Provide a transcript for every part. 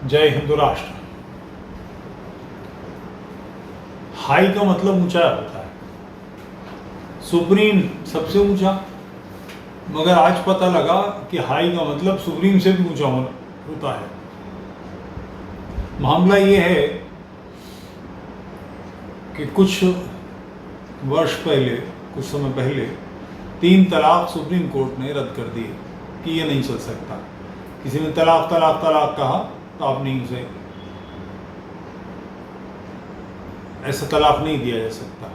जय हिंदू राष्ट्र। हाई का मतलब ऊंचा होता है, सुप्रीम सबसे ऊंचा। मगर आज पता लगा कि हाई का मतलब सुप्रीम से भी ऊंचा होता है। मामला ये है कि कुछ वर्ष पहले, कुछ समय पहले 3 तलाक सुप्रीम कोर्ट ने रद्द कर दिए कि ये नहीं चल सकता। किसी ने तलाक तलाक तलाक कहा तो आप नहीं, उसे ऐसा तलाक नहीं दिया जा सकता।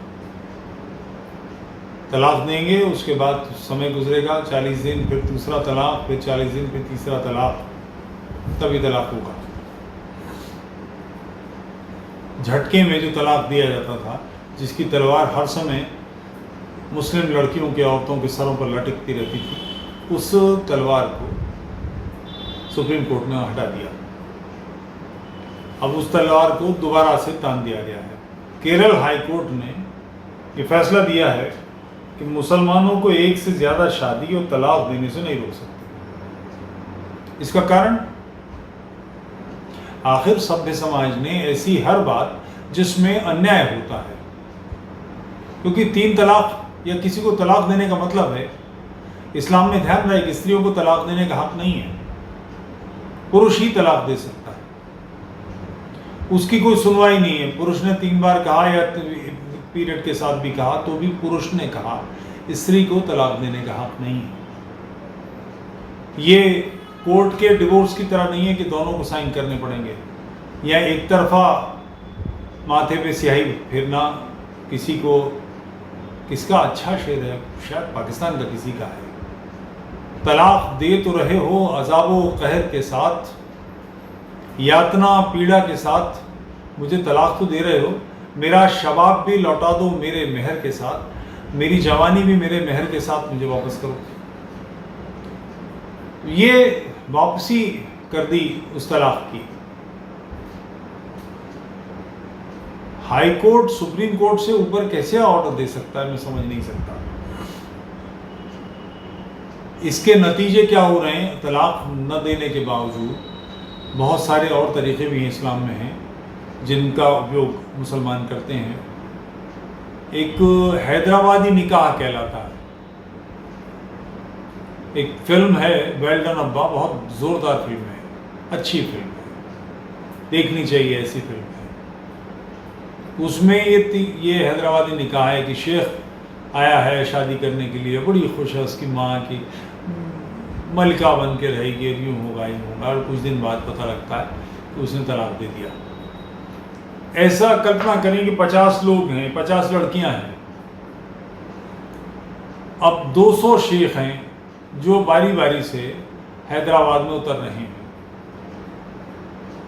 तलाक देंगे, उसके बाद समय गुजरेगा 40 दिन, फिर दूसरा तलाक, फिर 40 दिन, फिर तीसरा तलाक, तभी तलाक होगा। झटके में जो तलाक दिया जाता था, जिसकी तलवार हर समय मुस्लिम लड़कियों के, औरतों के सरों पर लटकती रहती थी, उस तलवार को सुप्रीम कोर्ट ने हटा दिया। अब उस तलवार को दोबारा से तान दिया गया है। केरल हाई कोर्ट ने ये फैसला दिया है कि मुसलमानों को एक से ज़्यादा शादी और तलाक देने से नहीं रोक सकते। इसका कारण, आखिर सभ्य समाज ने ऐसी हर बात जिसमें अन्याय होता है, क्योंकि 3 तलाक या किसी को तलाक देने का मतलब है, इस्लाम में ध्यान रहे कि स्त्रियों को तलाक देने का हक नहीं है, पुरुष ही तलाक दे सकता है। उसकी कोई सुनवाई नहीं है। पुरुष ने 3 बार कहा या पीरियड के साथ भी कहा तो भी पुरुष ने कहा, स्त्री को तलाक देने का हक नहीं है। ये कोर्ट के डिवोर्स की तरह नहीं है कि दोनों को साइन करने पड़ेंगे, या एक तरफा माथे पे स्याही फेरना। किसी को, किसका अच्छा शेर है, शायद पाकिस्तान का किसी का है, तलाक दे तो रहे हो अजाबो कहर के साथ, यातना पीड़ा के साथ, मुझे तलाक तो दे रहे हो, मेरा शबाब भी लौटा दो मेरे मेहर के साथ, मेरी जवानी भी मेरे मेहर के साथ मुझे वापस करो। ये वापसी कर दी उस तलाक की। हाई कोर्ट सुप्रीम कोर्ट से ऊपर कैसे ऑर्डर दे सकता है, मैं समझ नहीं सकता। इसके नतीजे क्या हो रहे हैं? तलाक न देने के बावजूद बहुत सारे और तरीक़े भी इस्लाम में हैं जिनका उपयोग मुसलमान करते हैं। एक हैदराबादी निकाह कहलाता है, एक फिल्म है, वेल डन अब्बा, बहुत ज़ोरदार फिल्म है, अच्छी फिल्म है, देखनी चाहिए ऐसी फिल्म है। उसमें ये हैदराबादी निकाह है कि शेख आया है शादी करने के लिए, बड़ी खुश है, उसकी माँ की मलिका बन के रहेगी, यूँ होगा यूँ होगा, और कुछ दिन बाद पता लगता है कि उसने तलाक दे दिया। ऐसा कल्पना करें कि 50 लोग हैं, 50 लड़कियां हैं, अब 200 शेख हैं जो बारी बारी से हैदराबाद में उतर रहे हैं।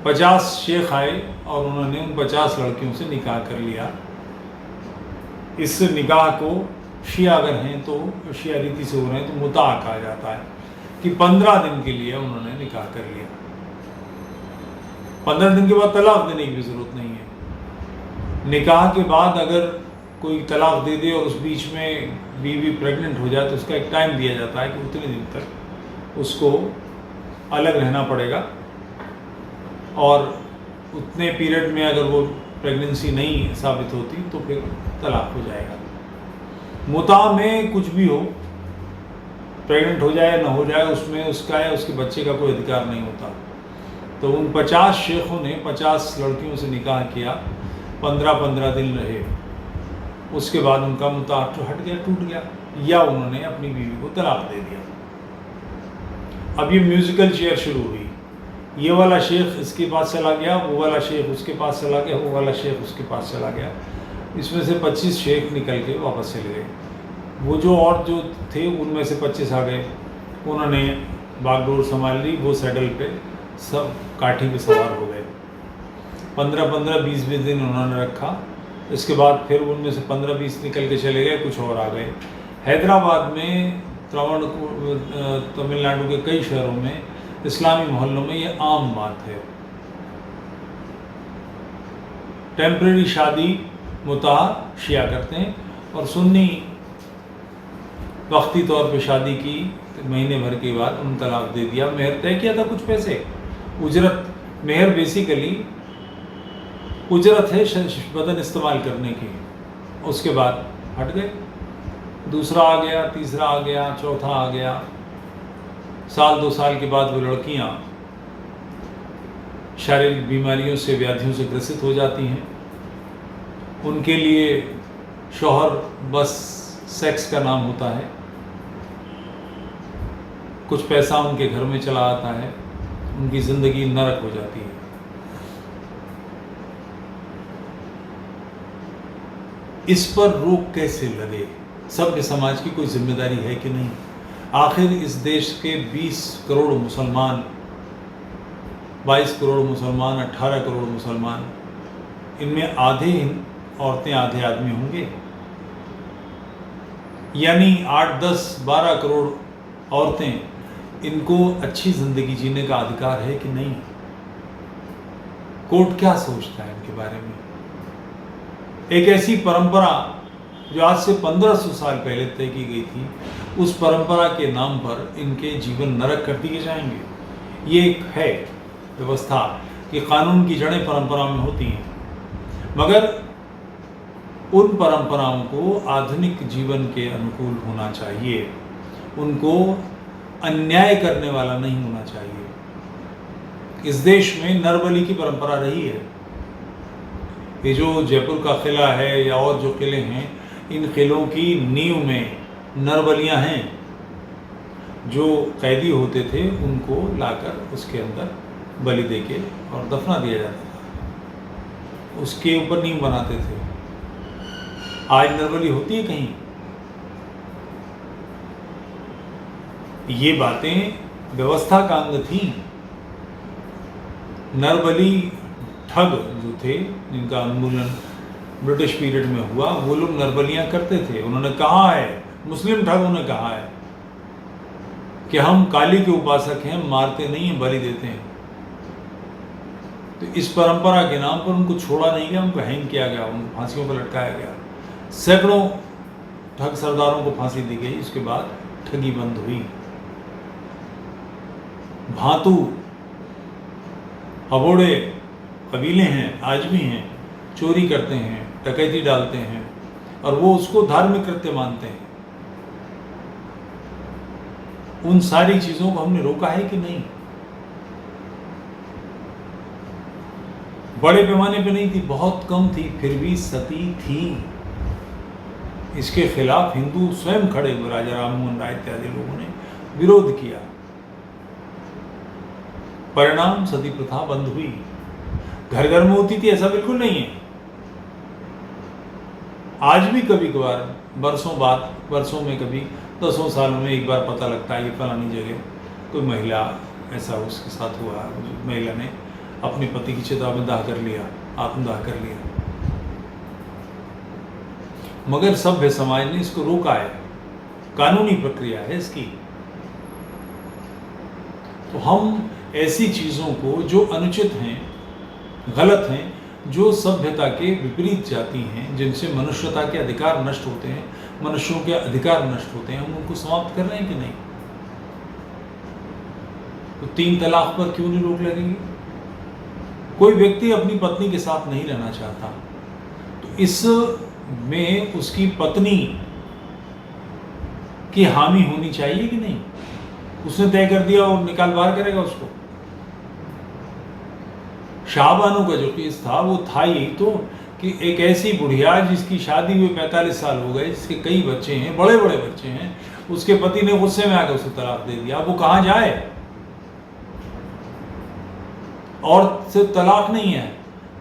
50 शेख आए और उन्होंने उन 50 लड़कियों से निकाह कर लिया। इस निकाह को शिया अगर हैं तो, शिया रीति से हो रहे हैं तो मुता कहा जाता है, कि 15 दिन के लिए उन्होंने निकाह कर लिया। 15 दिन के बाद तलाक देने की भी ज़रूरत नहीं है। निकाह के बाद अगर कोई तलाक दे दे और उस बीच में बीवी प्रेग्नेंट हो जाए तो उसका एक टाइम दिया जाता है कि उतने दिन तक उसको अलग रहना पड़ेगा, और उतने पीरियड में अगर वो प्रेगनेंसी नहीं साबित होती तो फिर तलाक हो जाएगा। मुता में कुछ भी हो, प्रेग्नेंट हो जाए ना हो जाए, उसमें उसका या उसके बच्चे का कोई अधिकार नहीं होता। तो उन 50 शेखों ने 50 लड़कियों से निकाह किया, 15-15 दिन रहे, उसके बाद उनका मुता हट गया, टूट गया, या उन्होंने अपनी बीवी को तलाक दे दिया। अब ये म्यूजिकल चेयर शुरू हुई। ये वाला शेख इसके पास चला गया, वो वाला शेख उसके पास चला गया, वो वाला शेख उसके पास चला गया। इसमें से 25 शेख निकल के वापस चले गए। वो जो और जो थे उनमें से 25 आ गए, उन्होंने बागडोर संभाल ली, वो सैडल पे सब काठी पे सवार हो गए। 15-15, 20-20 दिन उन्होंने रखा। इसके बाद फिर उनमें से 15-20 निकल के चले गए, कुछ और आ गए। हैदराबाद में, तमिलनाडु के कई शहरों में, इस्लामी मोहल्लों में ये आम बात है। टेम्परेरी शादी मुता शिया करते हैं, और सुन्नी वक्ती तौर पे शादी की, महीने भर के बाद उन तलाक दे दिया। मेहर तय किया था कुछ पैसे, उजरत मेहर बेसिकली उजरत है बदन इस्तेमाल करने की, उसके बाद हट गए। दूसरा आ गया, तीसरा आ गया, चौथा आ गया। साल 2 साल के बाद वो लड़कियां शारीरिक बीमारियों से, व्याधियों से ग्रसित हो जाती हैं। उनके लिए शौहर बस सेक्स का नाम होता है, कुछ पैसा उनके घर में चला आता है, उनकी ज़िंदगी नरक हो जाती है। इस पर रोक कैसे लगे? सभ्य समाज की कोई जिम्मेदारी है कि नहीं? आखिर इस देश के 20 करोड़ मुसलमान, 22 करोड़ मुसलमान, 18 करोड़ मुसलमान, इनमें आधे औरतें आधे आदमी होंगे, यानी 8, 10, 12 करोड़ औरतें, इनको अच्छी ज़िंदगी जीने का अधिकार है कि नहीं? कोर्ट क्या सोचता है इनके बारे में? एक ऐसी परंपरा जो आज से 1500 साल पहले तय की गई थी, उस परंपरा के नाम पर इनके जीवन नरक कर दिए जाएंगे। ये एक है व्यवस्था कि कानून की जड़ें परंपरा में होती हैं, मगर उन परंपराओं को आधुनिक जीवन के अनुकूल होना चाहिए, उनको अन्याय करने वाला नहीं होना चाहिए। इस देश में नरबली की परंपरा रही है। ये जो जयपुर का किला है या और जो किले हैं, इन किलों की नींव में नरबलियां हैं। जो कैदी होते थे उनको लाकर उसके अंदर बलि देके और दफना दिया जाता था, उसके ऊपर नींव बनाते थे। आज नरबली होती है कहीं? ये बातें व्यवस्था का अंग थी। नरबली ठग जो थे, जिनका उन्मूलन ब्रिटिश पीरियड में हुआ, वो लोग नरबलियां करते थे। उन्होंने कहा है, मुस्लिम ठगों ने कहा है कि हम काली के उपासक हैं, मारते नहीं हैं, बलि देते हैं। तो इस परंपरा के नाम पर उनको छोड़ा नहीं गया, उनको हैंग किया गया, उनको फांसियों पर लटकाया गया। सैकड़ों ठग सरदारों को फांसी दी गई। उसके बाद ठगी बंद हुई। भातू अबोड़े कबीले हैं, आज भी हैं, चोरी करते हैं, डकैती डालते हैं, और वो उसको धार्मिक कृत्य मानते हैं। उन सारी चीजों को हमने रोका है कि नहीं? बड़े पैमाने पे नहीं थी, बहुत कम थी, फिर भी सती थी। इसके खिलाफ हिंदू स्वयं खड़े हुए, राजा राममोहन राय इत्यादि लोगों ने विरोध किया। परिणाम सती प्रथा बंद हुई। घर घर में होती थी ऐसा बिल्कुल नहीं है। आज भी कभी कभार वर्षों में कभी 10 सालों में एक बार पता लगता है ये फलानी जगह कोई महिला ऐसा उसके साथ हुआ, महिला ने अपने पति की चिता में दाह कर लिया, आत्मदाह कर लिया। मगर सभ्य समाज ने इसको रोका है, कानूनी प्रक्रिया है इसकी। तो हम ऐसी चीजों को जो अनुचित हैं, गलत हैं, जो सभ्यता के विपरीत जाती हैं, जिनसे मनुष्यता के अधिकार नष्ट होते हैं, मनुष्यों के अधिकार नष्ट होते हैं, हम उनको समाप्त कर रहे हैं कि नहीं? तो 3 तलाक पर क्यों नहीं रोक लगेगी? कोई व्यक्ति अपनी पत्नी के साथ नहीं रहना चाहता, तो इस में उसकी पत्नी की हामी होनी चाहिए कि नहीं? उसने तय कर दिया और निकाल बाहर करेगा उसको। शाहबानो का जो केस था वो था यही तो, कि एक ऐसी बुढ़िया जिसकी शादी हुए 45 साल हो गए, जिसके कई बच्चे हैं, बड़े बड़े बच्चे हैं, उसके पति ने गुस्से में आकर उसे तलाक दे दिया। अब वो कहाँ जाए? और सिर्फ तलाक नहीं है,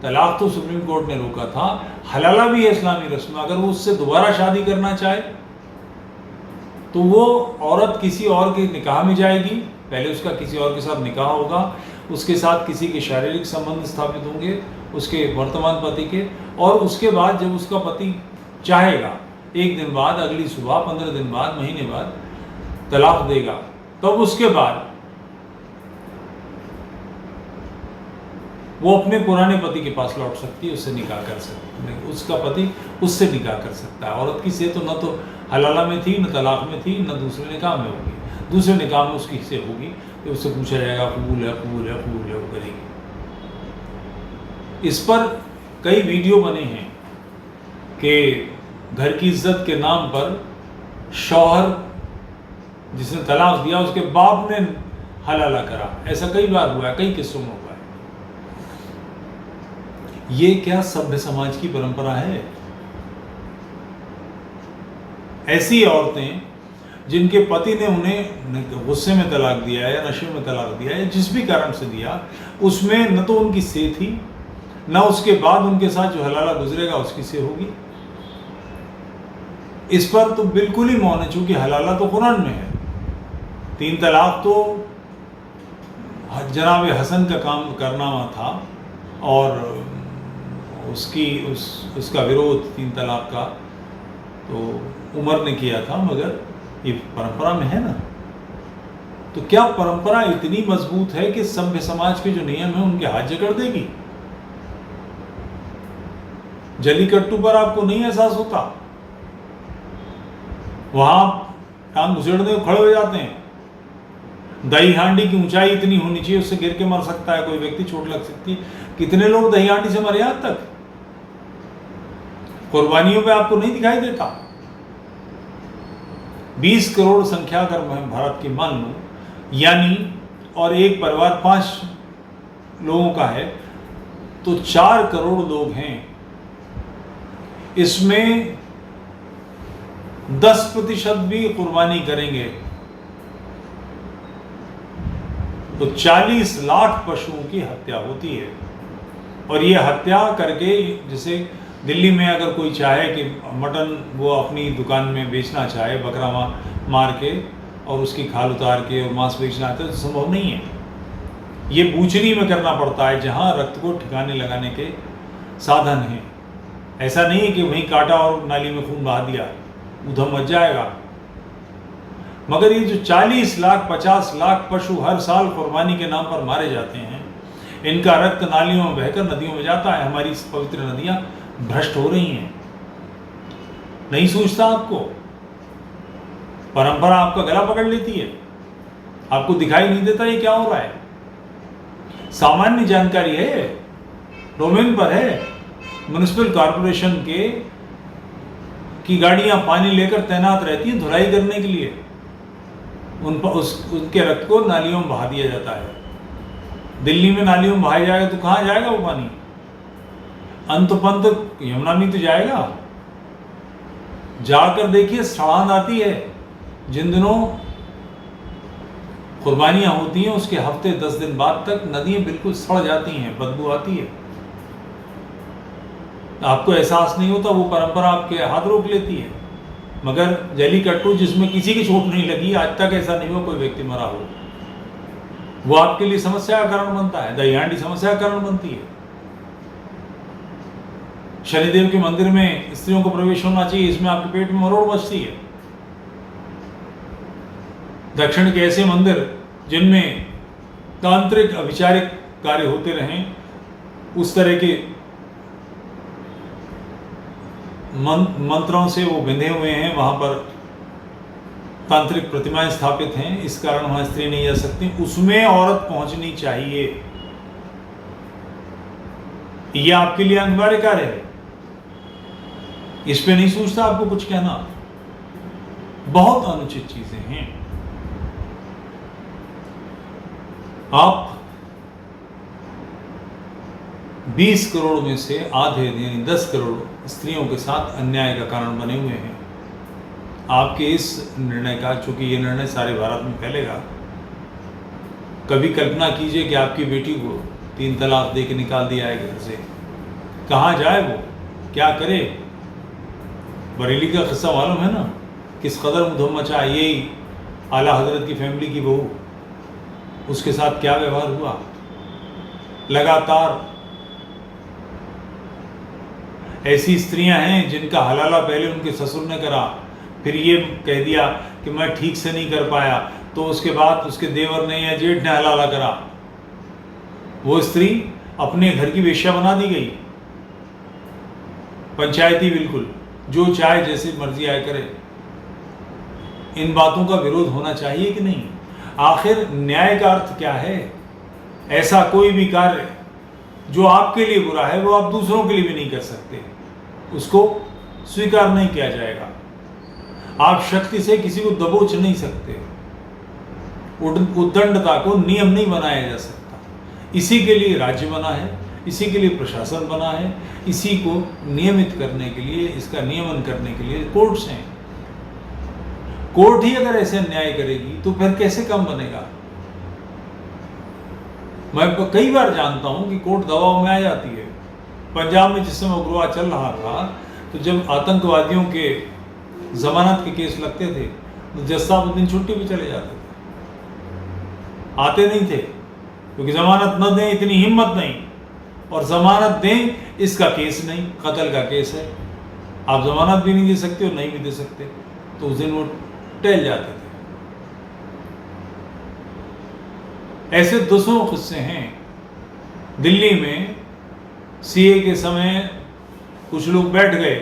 तलाक तो सुप्रीम कोर्ट ने रोका था, हलाला भी है इस्लामी रस्म। अगर वो उससे दोबारा शादी करना चाहे तो वो औरत किसी और के निकाह में जाएगी, पहले उसका किसी और के साथ निकाह होगा, उसके साथ किसी के शारीरिक संबंध स्थापित होंगे, उसके वर्तमान पति के, और उसके बाद जब उसका पति चाहेगा 1 दिन बाद, अगली सुबह, 15 दिन बाद, महीने बाद तलाक देगा, तब उसके बाद वो अपने पुराने पति के पास लौट सकती है, उससे निकाह कर सकती है, उसका पति उससे निकाह कर सकता है। औरत की सेहत तो न तो हलाला में थी, न तलाक में थी, न दूसरे निकाह में होगी। दूसरे निकाह में उसकी हिस्से होगी, तो उससे पूछा जाएगा कबूल है, कबूल है, कबूल है, वो करेगी। इस पर कई वीडियो बने हैं कि घर की इज्जत के नाम पर शौहर जिसने तलाक दिया उसके बाप ने हलाला करा। ऐसा कई बार हुआ है, कई किस्सों में हुआ है। ये क्या सभ्य समाज की परंपरा है? ऐसी औरतें जिनके पति ने उन्हें गुस्से में तलाक दिया है या नशे में तलाक दिया है, जिस भी कारण से दिया, उसमें न तो उनकी से थी, न उसके बाद उनके साथ जो हलाला गुजरेगा उसकी से होगी। इस पर तो बिल्कुल ही मौन है, चूंकि हलाला तो कुरान में है। 3 तलाक तो जनाब हसन का काम करनामा था और उसका विरोध 3 तलाक का तो उमर ने किया था, मगर ये परंपरा में है ना। तो क्या परंपरा इतनी मजबूत है कि सभ्य समाज के जो नियम है उनके हाथ जकड़ देगी? जलीकट्टू पर आपको नहीं एहसास होता? वहां टांग घुसेड़ने को खड़े हो जाते हैं। दही हांडी की ऊंचाई इतनी होनी चाहिए, उससे गिर के मर सकता है कोई व्यक्ति, चोट लग सकती है। कितने लोग दही हांडी से मरे आज तक? कुर्बानियों पे आपको नहीं दिखाई देता? 20 करोड़ संख्या अगर मैं भारत की मान लूं, यानी और एक परिवार 5 लोगों का है, तो 4 करोड़ लोग हैं। इसमें 10% भी कुर्बानी करेंगे तो 40 लाख पशुओं की हत्या होती है। और ये हत्या करके, जैसे दिल्ली में अगर कोई चाहे कि मटन वो अपनी दुकान में बेचना चाहे, बकरा मार के और उसकी खाल उतार के और मांस बेचना चाहे, तो संभव नहीं है। ये बूचरी में करना पड़ता है जहां रक्त को ठिकाने लगाने के साधन हैं। ऐसा नहीं है कि वहीं काटा और नाली में खून बहा दिया, उधम मच जाएगा। मगर ये जो 40 लाख 50 लाख पशु हर साल कुर्बानी के नाम पर मारे जाते हैं, इनका रक्त नालियों में बहकर नदियों में जाता है। हमारी पवित्र नदियां भ्रष्ट हो रही हैं। नहीं सूझता आपको? परंपरा आपका गला पकड़ लेती है, आपको दिखाई नहीं देता ये क्या हो रहा है? सामान्य जानकारी है, डोमेन पर है। म्युनिसिपल कॉर्पोरेशन की गाड़ियां पानी लेकर तैनात रहती हैं धुलाई करने के लिए। उनके रक्त को नालियों में बहा दिया जाता है। दिल्ली में नालियों में बहाया जाएगा तो कहां जाएगा वो पानी? अंतपंत यमुना में तो जाएगा। जाकर देखिए, सड़ान आती है। जिन दिनों कुर्बानियां होती हैं उसके हफ्ते 10 दिन बाद तक नदियां बिल्कुल सड़ जाती हैं, बदबू आती है। आपको एहसास नहीं होता, वो परंपरा आपके हाथ रोक लेती है। मगर जलीकट्टू जिसमें किसी की चोट नहीं लगी, आज तक ऐसा नहीं हुआ कोई व्यक्ति मरा हो, वो आपके लिए समस्या का कारण बनता है। दही हांडी समस्या का कारण बनती है। शनिदेव के मंदिर में स्त्रियों को प्रवेश होना चाहिए, इसमें आपके पेट में मरोड़ बचती है। दक्षिण के ऐसे मंदिर जिनमें तांत्रिक अभिचारिक कार्य होते रहें, उस तरह के मंत्रों से वो बंधे हुए हैं, वहां पर तांत्रिक प्रतिमाएं स्थापित हैं, इस कारण वहां स्त्री नहीं जा सकती। उसमें औरत पहुंचनी चाहिए, यह आपके लिए अनिवार्य कार्य है। इस पे नहीं सोचता आपको कुछ कहना। बहुत अनुचित चीजें हैं। आप 20 करोड़ में से आधे यानी 10 करोड़ स्त्रियों के साथ अन्याय का कारण बने हुए हैं। आपके इस निर्णय का, चूंकि ये निर्णय सारे भारत में फैलेगा, कभी कल्पना कीजिए कि आपकी बेटी को 3 तलाक दे के निकाल दिया है घर से, कहाँ जाए वो, क्या करे? बरेली का किस्सा मालूम है ना, किस कदर मुधम मचा। यही आला हजरत की फैमिली की बहू, उसके साथ क्या व्यवहार हुआ। लगातार ऐसी स्त्रियां हैं जिनका हलाला पहले उनके ससुर ने करा, फिर ये कह दिया कि मैं ठीक से नहीं कर पाया, तो उसके बाद उसके देवर ने या जेठ ने हलाला करा। वो स्त्री अपने घर की वेश्या बना दी गई, पंचायती, बिल्कुल जो चाहे जैसे मर्जी आए करे। इन बातों का विरोध होना चाहिए कि नहीं? आखिर न्याय का अर्थ क्या है? ऐसा कोई भी कार्य जो आपके लिए बुरा है वो आप दूसरों के लिए भी नहीं कर सकते, उसको स्वीकार नहीं किया जाएगा। आप शक्ति से किसी को दबोच नहीं सकते, उद्दंडता को नियम नहीं बनाया जा सकता। इसी के लिए राज्य बना है, इसी के लिए प्रशासन बना है, इसी को नियमित करने के लिए, इसका नियमन करने के लिए कोर्ट्स हैं। कोर्ट ही अगर ऐसे अन्याय करेगी तो फिर कैसे काम बनेगा? मैं कई बार जानता हूं कि कोर्ट दबाव में आ जाती है। पंजाब में जिस समय उग्रवाद चल रहा था तो जब आतंकवादियों के जमानत के केस लगते थे तो जज साहब उस दिन छुट्टी पे चले जाते थे, आते नहीं थे, क्योंकि जमानत न दें इतनी हिम्मत नहीं, और जमानत दें इसका केस नहीं, कत्ल का केस है, आप जमानत भी नहीं दे सकते और नहीं भी दे सकते, तो उस दिन वो टहल जाते थे। ऐसे दसों किस्से हैं। दिल्ली में सीए के समय कुछ लोग बैठ गए,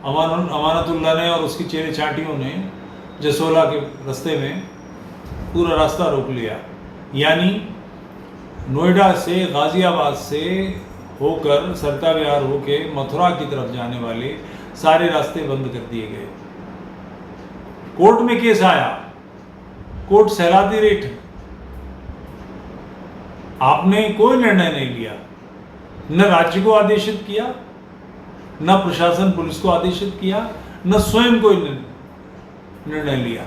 अमानतुल्लाह ने और उसकी चेले चाटियों ने जसोला के रास्ते में पूरा रास्ता रोक लिया, यानी नोएडा से, गाजियाबाद से होकर, सरता विहार होके मथुरा की तरफ जाने वाले सारे रास्ते बंद कर दिए गए। कोर्ट में केस आया, कोर्ट सहलाती रेट, आपने कोई निर्णय नहीं लिया, न राज्य को आदेशित किया, न प्रशासन पुलिस को आदेशित किया, न स्वयं कोई निर्णय लिया।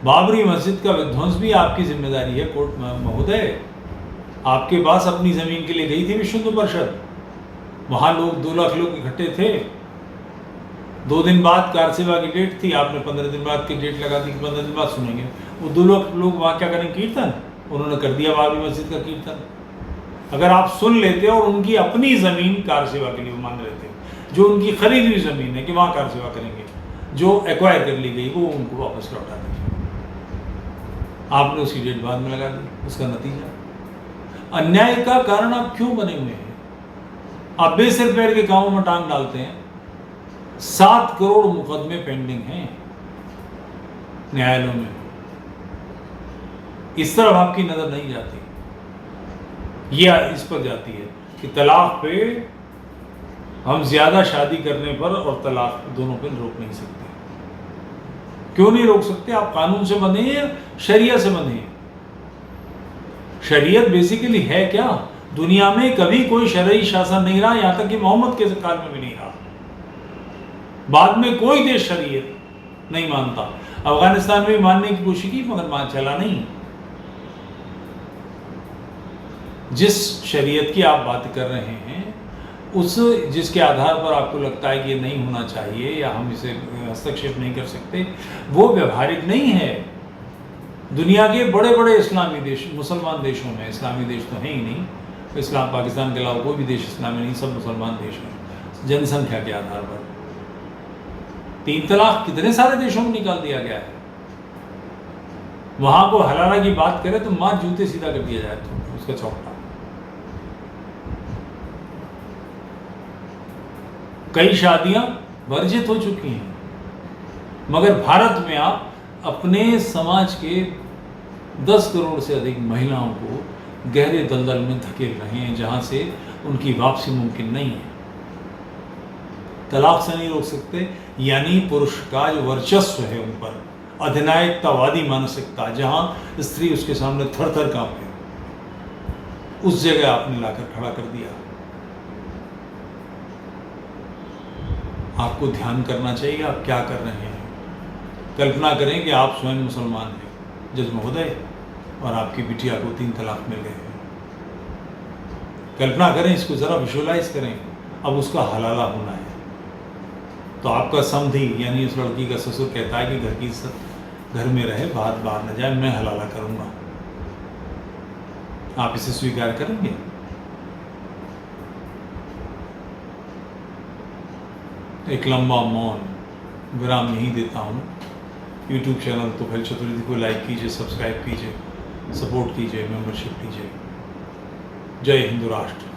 बाबरी मस्जिद का विध्वंस भी आपकी जिम्मेदारी है कोर्ट महोदय। आपके पास अपनी जमीन के लिए गई थी विश्व हिंदू परिषद, वहां लोग 2 लाख लोग इकट्ठे थे, 2 दिन बाद कार सेवा की डेट थी, आपने 15 दिन बाद की डेट लगा दी कि 15 दिन बाद सुनेंगे। वो 2 लाख लोग वहां क्या करें? कीर्तन। उन्होंने कर दिया बाबरी मस्जिद का कीर्तन। अगर आप सुन लेते और उनकी अपनी जमीन कार सेवा के लिए मांग रहे थे, जो उनकी खरीदी हुई जमीन है कि वहां कार सेवा करेंगे, जो एक्वायर कर ली गई वो उनको वापस लौटा दीजिए, आपने उसकी डेट बाद में लगा दी। उसका नतीजा अन्याय का कारण आप क्यों बने हुए हैं? आप बेसिर पैर के कामों में टांग डालते हैं। 7 करोड़ मुकदमे पेंडिंग हैं न्यायालयों में, इस तरफ आपकी नजर नहीं जाती। ये इस पर जाती है कि तलाक पे हम ज्यादा शादी करने पर और तलाक दोनों पे रोक नहीं सकते। क्यों नहीं रोक सकते? आप कानून से बंधे हैं या शरिया से बंधे हैं? शरीयत बेसिकली है क्या? दुनिया में कभी कोई शरई शासन नहीं रहा, यहां तक कि मोहम्मद के काल में भी नहीं रहा। बाद में कोई देश शरीयत नहीं मानता। अफगानिस्तान में भी मानने की कोशिश की मगर चला नहीं। जिस शरीयत की आप बात कर रहे हैं, उस जिसके आधार पर आपको लगता है कि ये नहीं होना चाहिए या हम इसे हस्तक्षेप नहीं कर सकते, वो व्यवहारिक नहीं है। दुनिया के बड़े बड़े इस्लामी देश, मुसलमान देशों में, इस्लामी देश तो है ही नहीं, इस्लाम पाकिस्तान के अलावा कोई भी देश इस्लामी नहीं, सब मुसलमान देश हैं। जनसंख्या के आधार पर 3 तलाक कितने सारे देशों में निकाल दिया गया है। वहां को हलाला की बात करें तो मां जूते सीधा कर दिया जाए तो उसका चौकटा। कई शादियां वर्जित हो चुकी हैं, मगर भारत में आप अपने समाज के 10 करोड़ से अधिक महिलाओं को गहरे दलदल में धकेल रहे हैं, जहां से उनकी वापसी मुमकिन नहीं है। तलाक से नहीं रोक सकते, यानी पुरुष का जो वर्चस्व है उन पर, अधिनायकतावादी मानसिकता, जहां स्त्री उसके सामने थर थर कांपे, उस जगह आपने लाकर खड़ा कर दिया। आपको ध्यान करना चाहिए आप क्या कर रहे हैं। कल्पना करें कि आप स्वयं मुसलमान हैं जज महोदय, और आपकी बिटिया को 3 तलाक मिल गए हैं। कल्पना करें, इसको ज़रा विजुअलाइज करें, अब उसका हलाला होना है, तो आपका समधी यानी उस लड़की का ससुर कहता है कि घर की इज्जत घर में रहे, बाहर न जाए, मैं हलाला करूँगा। आप इसे स्वीकार करेंगे? एक लंबा मौन विराम नहीं देता हूँ। यूट्यूब चैनल तोफैल चतुर्वेदी को लाइक कीजिए, सब्सक्राइब कीजिए, सपोर्ट कीजिए, मेंबरशिप कीजिए। जय हिंदू राष्ट्र।